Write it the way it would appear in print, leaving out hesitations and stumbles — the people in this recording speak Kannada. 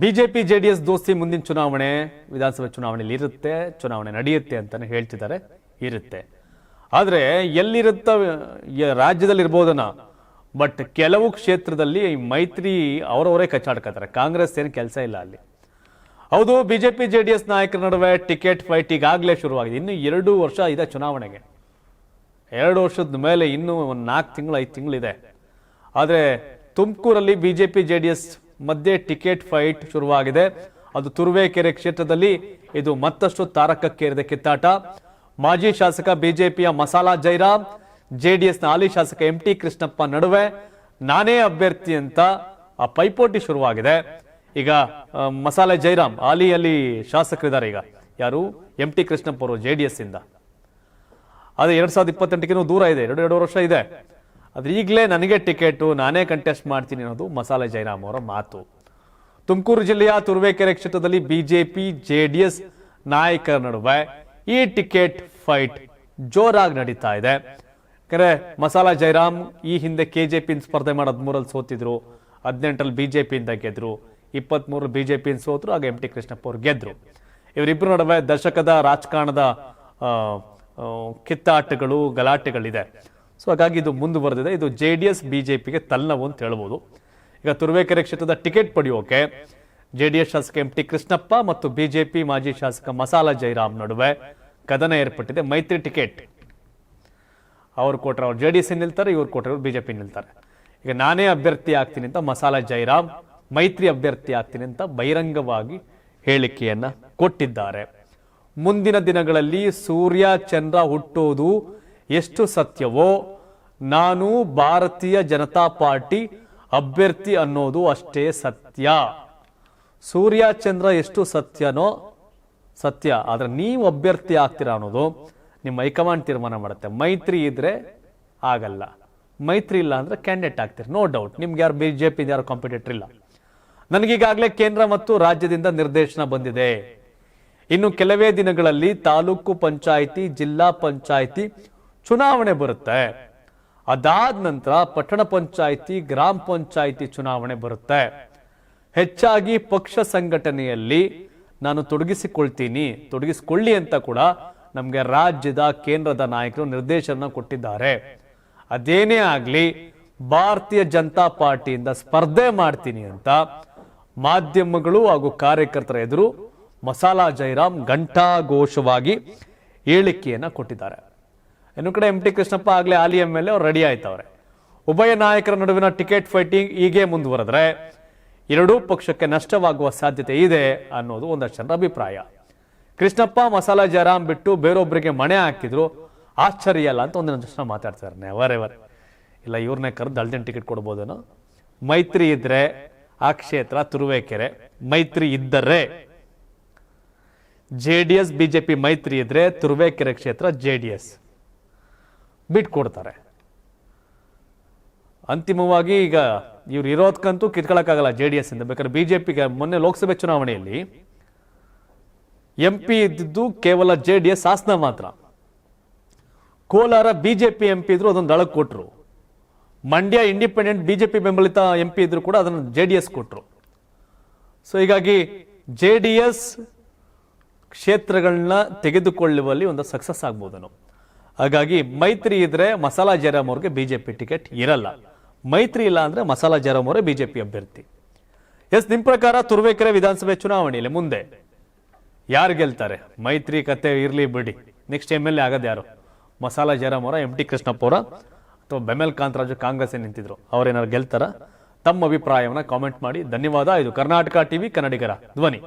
ಬಿಜೆಪಿ ಜೆಡಿಎಸ್ ದೋಸ್ತಿ ಮುಂದಿನ ಚುನಾವಣೆ ವಿಧಾನಸಭೆ ಚುನಾವಣೆಯಲ್ಲಿ ಇರುತ್ತೆ, ಚುನಾವಣೆ ನಡೆಯುತ್ತೆ ಅಂತಾನೆ ಹೇಳ್ತಿದ್ದಾರೆ. ಇರುತ್ತೆ, ಆದ್ರೆ ಎಲ್ಲಿರುತ್ತ ರಾಜ್ಯದಲ್ಲಿ ಇರ್ಬೋದನ, ಬಟ್ ಕೆಲವು ಕ್ಷೇತ್ರದಲ್ಲಿ ಮೈತ್ರಿ ಅವರವರೇ ಕಚ್ಚಾಡ್ಕೊತಾರೆ. ಕಾಂಗ್ರೆಸ್ ಏನು ಕೆಲಸ ಇಲ್ಲ ಅಲ್ಲಿ. ಹೌದು, ಬಿಜೆಪಿ ಜೆಡಿಎಸ್ ನಾಯಕರ ನಡುವೆ ಟಿಕೆಟ್ ಫೈಟ್ ಈಗಾಗಲೇ ಶುರುವಾಗಿದೆ. ಇನ್ನು 2 ವರ್ಷ ಇದೆ ಚುನಾವಣೆಗೆ. 2 ವರ್ಷದ ಮೇಲೆ ಇನ್ನೂ 4 ತಿಂಗಳು 5 ತಿಂಗಳಿದೆ. ಆದರೆ ತುಮಕೂರಲ್ಲಿ ಬಿಜೆಪಿ ಜೆಡಿಎಸ್ ಮಧ್ಯೆ ಟಿಕೆಟ್ ಫೈಟ್ ಶುರುವಾಗಿದೆ. ಅದು ತುರುವೇಕೆರೆ ಕ್ಷೇತ್ರದಲ್ಲಿ ಇದು ಮತ್ತಷ್ಟು ತಾರಕಕ್ಕೇರಿದ ಕಿತ್ತಾಟ. ಮಾಜಿ ಶಾಸಕ ಬಿಜೆಪಿಯ ಮಸಾಲಾ ಜೈರಾಮ್, ಜೆಡಿಎಸ್ನ ಹಾಲಿ ಶಾಸಕ ಎಂಟಿ ಕೃಷ್ಣಪ್ಪ ನಡುವೆ ನಾನೇ ಅಭ್ಯರ್ಥಿ ಅಂತ ಆ ಪೈಪೋಟಿ ಶುರುವಾಗಿದೆ. ಈಗ ಮಸಾಲೆ ಜೈರಾಮ್ ಹಾಲಿಯಲ್ಲಿ ಶಾಸಕರಿದ್ದಾರೆ. ಈಗ ಯಾರು? ಎಂಟಿ ಕೃಷ್ಣಪ್ಪ ಅವರು ಜೆಡಿಎಸ್ ಇಂದ. ಅದು 2028ಕ್ಕೂ ದೂರ ಇದೆ, 2 ವರ್ಷ ಇದೆ. ಆದ್ರೆ ಈಗಲೇ ನನಗೆ ಟಿಕೆಟ್, ನಾನೇ ಕಂಟೆಸ್ಟ್ ಮಾಡ್ತೀನಿ ಅನ್ನೋದು ಮಸಾಲೆ ಜೈರಾಮ್ ಅವರ ಮಾತು. ತುಮಕೂರು ಜಿಲ್ಲೆಯ ತುರುವೇಕೆರೆ ಕ್ಷೇತ್ರದಲ್ಲಿ ಬಿಜೆಪಿ ಜೆಡಿಎಸ್ ನಾಯಕರ ನಡುವೆ ಈ ಟಿಕೆಟ್ ಫೈಟ್ ಜೋರಾಗಿ ನಡೀತಾ ಇದೆ. ಯಾಕಂದ್ರೆ ಮಸಾಲಾ ಜೈರಾಮ್ ಈ ಹಿಂದೆ ಕೆಜೆಪಿ ಸ್ಪರ್ಧೆ ಮಾಡಿ 13ರಲ್ಲಿ ಸೋತಿದ್ರು, 18ರಲ್ಲಿ ಬಿಜೆಪಿಯಿಂದ ಗೆದ್ರು, 23 ಬಿಜೆಪಿ ಸೋತರು, ಆಗ ಎಂಟಿ ಕೃಷ್ಣಪ್ಪ ಅವರು ಗೆದ್ರು. ಇವರಿಬ್ಬರ ನಡುವೆ ದಶಕದ ರಾಜಕಾರಣದ ಕಿತ್ತಾಟಗಳು, ಗಲಾಟೆಗಳಿದೆ. ಸೊ ಹಾಗಾಗಿ ಇದು ಮುಂದುವರೆದಿದೆ. ಇದು ಜೆಡಿಎಸ್ ಬಿಜೆಪಿಗೆ ತಲೆನೋವು ಅಂತ ಹೇಳ್ಬೋದು. ಈಗ ತುರುವೇಕೆರೆ ಕ್ಷೇತ್ರದ ಟಿಕೆಟ್ ಪಡೆಯೋಕೆ ಜೆಡಿಎಸ್ ಶಾಸಕ ಎಂಟಿ ಕೃಷ್ಣಪ್ಪ ಮತ್ತು ಬಿಜೆಪಿ ಮಾಜಿ ಶಾಸಕ ಮಸಾಲಾ ಜೈರಾಮ್ ನಡುವೆ ಕದನ ಏರ್ಪಟ್ಟಿದೆ. ಮೈತ್ರಿ ಟಿಕೆಟ್ ಅವ್ರು ಕೊಟ್ಟರೆ ಅವ್ರು ಜೆಡಿಎಸ್ ನಿಲ್ತಾರೆ, ಇವ್ರು ಕೊಟ್ಟರೆ ಬಿಜೆಪಿ ನಿಲ್ತಾರೆ. ಈಗ ನಾನೇ ಅಭ್ಯರ್ಥಿ ಆಗ್ತೀನಿ ಅಂತ ಮಸಾಲಾ ಜೈರಾಮ್ ಮೈತ್ರಿ ಅಭ್ಯರ್ಥಿ ಆಗ್ತೀನಿ ಅಂತ ಬಹಿರಂಗವಾಗಿ ಹೇಳಿಕೆಯನ್ನ ಕೊಟ್ಟಿದ್ದಾರೆ. ಮುಂದಿನ ದಿನಗಳಲ್ಲಿ ಸೂರ್ಯ ಚಂದ್ರ ಹುಟ್ಟೋದು ಎಷ್ಟು ಸತ್ಯವೋ, ನಾನು ಭಾರತೀಯ ಜನತಾ ಪಾರ್ಟಿ ಅಭ್ಯರ್ಥಿ ಅನ್ನೋದು ಅಷ್ಟೇ ಸತ್ಯ. ಸೂರ್ಯ ಚಂದ್ರ ಎಷ್ಟು ಸತ್ಯನೋ ಸತ್ಯ, ಆದ್ರೆ ನೀವು ಅಭ್ಯರ್ಥಿ ಆಗ್ತೀರಾ ಅನ್ನೋದು ನಿಮ್ಮ ಹೈಕಮಾಂಡ್ ತೀರ್ಮಾನ ಮಾಡುತ್ತೆ. ಮೈತ್ರಿ ಇದ್ರೆ ಆಗಲ್ಲ, ಮೈತ್ರಿ ಇಲ್ಲ ಅಂದ್ರೆ ಕ್ಯಾಂಡಿಡೇಟ್ ಆಗ್ತೀರಿ, ನೋ ಡೌಟ್. ನಿಮ್ಗೆ ಯಾರು ಬಿಜೆಪಿ ಯಾರು ಕಾಂಪಿಟೇಟರ್ ಇಲ್ಲ. ನನಗೀಗಾಗಲೇ ಕೇಂದ್ರ ಮತ್ತು ರಾಜ್ಯದಿಂದ ನಿರ್ದೇಶನ ಬಂದಿದೆ. ಇನ್ನು ಕೆಲವೇ ದಿನಗಳಲ್ಲಿ ತಾಲೂಕು ಪಂಚಾಯಿತಿ, ಜಿಲ್ಲಾ ಪಂಚಾಯಿತಿ ಚುನಾವಣೆ ಬರುತ್ತೆ. ಅದಾದ ನಂತರ ಪಟ್ಟಣ ಪಂಚಾಯಿತಿ, ಗ್ರಾಮ ಪಂಚಾಯಿತಿ ಚುನಾವಣೆ ಬರುತ್ತೆ. ಹೆಚ್ಚಾಗಿ ಪಕ್ಷ ಸಂಘಟನೆಯಲ್ಲಿ ನಾನು ತೊಡಗಿಸಿಕೊಳ್ಳಿ ಅಂತ ಕೂಡ ನಮ್ಗೆ ರಾಜ್ಯದ ಕೇಂದ್ರದ ನಾಯಕರು ನಿರ್ದೇಶನ ಕೊಟ್ಟಿದ್ದಾರೆ. ಅದೇನೇ ಆಗ್ಲಿ, ಭಾರತೀಯ ಜನತಾ ಪಾರ್ಟಿಯಿಂದ ಸ್ಪರ್ಧೆ ಮಾಡ್ತೀನಿ ಅಂತ ಮಾಧ್ಯಮಗಳು ಹಾಗೂ ಕಾರ್ಯಕರ್ತರ ಎದುರು ಮಸಾಲಾ ಜೈರಾಮ್ ಘಂಟಾಘೋಷವಾಗಿ ಹೇಳಿಕೆಯನ್ನ ಕೊಟ್ಟಿದ್ದಾರೆ. ಇನ್ನು ಕಡೆ ಎಂಟಿ ಕೃಷ್ಣಪ್ಪ ಆಗ್ಲೇ ಹಾಲಿ MLA ಅವ್ರು ರೆಡಿ ಆಯ್ತವ್ರೆ. ಉಭಯ ನಾಯಕರ ನಡುವಿನ ಟಿಕೆಟ್ ಫೈಟಿಂಗ್ ಹೀಗೆ ಮುಂದುವರೆದ್ರೆ ಎರಡೂ ಪಕ್ಷಕ್ಕೆ ನಷ್ಟವಾಗುವ ಸಾಧ್ಯತೆ ಇದೆ ಅನ್ನೋದು ಒಂದಷ್ಟು ಜನರ ಅಭಿಪ್ರಾಯ. ಕೃಷ್ಣಪ್ಪ ಮಸಾಲಾ ಜೈರಾಮ್ ಬಿಟ್ಟು ಬೇರೊಬ್ಬರಿಗೆ ಮಣೆ ಹಾಕಿದ್ರು ಆಶ್ಚರ್ಯ ಅಲ್ಲ ಅಂತ ಒಂದೊಂದು ಜನ ಮಾತಾಡ್ತಾರೆ. ನೆವರ್ ಎವರ್ ಇಲ್ಲ, ಇವ್ರನ್ನೇ ಕರೆದು ಅಲ್ದೇನ್ ಟಿಕೆಟ್ ಕೊಡ್ಬೋದೇನೋ. ಮೈತ್ರಿ ಇದ್ರೆ ಆ ಕ್ಷೇತ್ರ ತುರುವೇಕೆರೆ, ಮೈತ್ರಿ ಇದ್ದರೆ ಜೆಡಿಎಸ್ ಬಿಜೆಪಿ ಮೈತ್ರಿ ಇದ್ರೆ ತುರುವೇಕೆರೆ ಕ್ಷೇತ್ರ ಜೆಡಿಎಸ್ ಬಿಟ್ಕೊಡ್ತಾರೆ. ಅಂತಿಮವಾಗಿ ಈಗ ಇವ್ರು ಇರೋದಕ್ಕಂತೂ ಕಿತ್ಕೊಳ್ಳಕ್ಕಾಗಲ್ಲ ಜೆಡಿಎಸ್ ಇಂದ. ಬೇಕಾದ್ರೆ ಬಿಜೆಪಿಗೆ ಮೊನ್ನೆ ಲೋಕಸಭೆ ಚುನಾವಣೆಯಲ್ಲಿ MP ಇದ್ದಿದ್ದು ಕೇವಲ ಜೆಡಿಎಸ್ ಹಾಸನ ಮಾತ್ರ. ಕೋಲಾರ ಬಿಜೆಪಿ MP ಇದ್ರು ಅದೊಂದು ದಳಕ್ಕೆ ಕೊಟ್ರು. ಮಂಡ್ಯ ಇಂಡಿಪೆಂಡೆಂಟ್ ಬಿಜೆಪಿ ಬೆಂಬಲಿತ MP ಇದ್ರು ಕೂಡ ಅದನ್ನು ಜೆಡಿಎಸ್ ಕೊಟ್ರು. ಸೊ ಹೀಗಾಗಿ ಜೆಡಿಎಸ್ ಕ್ಷೇತ್ರಗಳನ್ನ ತೆಗೆದುಕೊಳ್ಳುವಲ್ಲಿ ಒಂದು ಸಕ್ಸಸ್ ಆಗ್ಬೋದನು. ಹಾಗಾಗಿ ಮೈತ್ರಿ ಇದ್ರೆ ಮಸಾಲಾ ಜೈರಾಮ್ ಅವ್ರಿಗೆ ಬಿಜೆಪಿ ಟಿಕೆಟ್ ಇರಲ್ಲ, ಮೈತ್ರಿ ಇಲ್ಲ ಅಂದ್ರೆ ಮಸಾಲಾ ಜೈರಾಮ್ ಅವರೇ ಬಿಜೆಪಿ ಅಭ್ಯರ್ಥಿ. ಎಸ್, ನಿಮ್ ಪ್ರಕಾರ ತುರುವೇಕೆರೆ ವಿಧಾನಸಭೆ ಚುನಾವಣೆಯಲ್ಲಿ ಮುಂದೆ ಯಾರು ಗೆಲ್ತಾರೆ? ಮೈತ್ರಿ ಕತೆ ಇರ್ಲಿ ಬಿಡಿ, ನೆಕ್ಸ್ಟ್ MLA ಆಗೋದು ಯಾರು? ಮಸಾಲಾ ಜೈರಾಮ್ ಅವರ, ಎಂಟಿ ಕೃಷ್ಣಪ್ಪ ಅವರ, ಅಥವಾ ಬೆಮೆಲ್ ಕಾಂತರಾಜು ಕಾಂಗ್ರೆಸ್ ನಿಂತಿದ್ರು ಅವ್ರೇನಾರು ಗೆಲ್ತಾರ? ತಮ್ಮ ಅಭಿಪ್ರಾಯವನ್ನ ಕಾಮೆಂಟ್ ಮಾಡಿ. ಧನ್ಯವಾದ. ಇದು ಕರ್ನಾಟಕ ಟಿವಿ, ಕನ್ನಡಿಗರ ಧ್ವನಿ.